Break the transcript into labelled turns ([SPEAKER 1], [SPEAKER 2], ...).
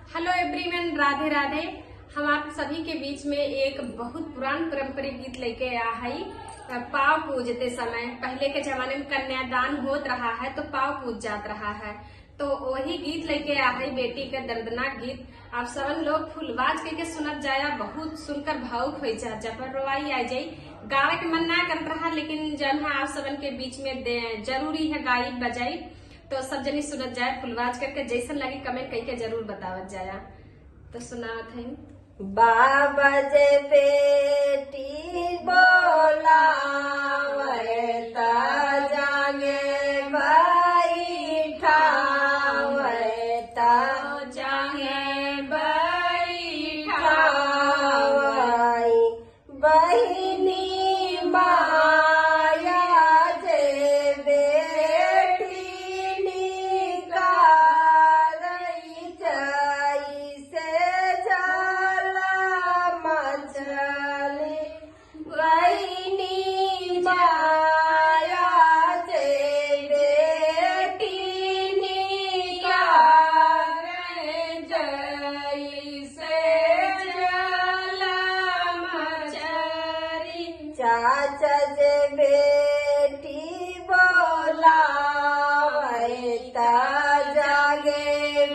[SPEAKER 1] Hello everyone, Radhe Radhe. हम आप सभी के बीच में एक बहुत पुरान पारंपरिक गीत लेके आया है। पाव पूजते समय पहले के जमाने में कन्यादान होत रहा है तो पाव पूज जात रहा है, तो वही गीत लेके आया है, बेटी का दर्दनाक गीत। आप सबन लोग फुलबाज के सुनत जाया, बहुत सुनकर भावुक हो जा, जब रोवाई आ जाई। गावे के मन ना करत रहा, लेकिन जन है आप सबन के बीच में जरूरी है गाई बजाई, तो सब जनी सुनत जाए। फुलबाज करके जैसन लगी कमेंट करके जरूर बतावत जाया। तो सुनावत है।
[SPEAKER 2] बाबा जे बेटी बोला ता जागे बैठा ता
[SPEAKER 1] जागे बैठा
[SPEAKER 2] बहिनी माया जे बेटी निकाल जाई से जाला मचली बहिनी माया जे बेटी निकाल
[SPEAKER 1] जाई से जाला मचरी।
[SPEAKER 2] चाचा जे बेटी बोला ता जागे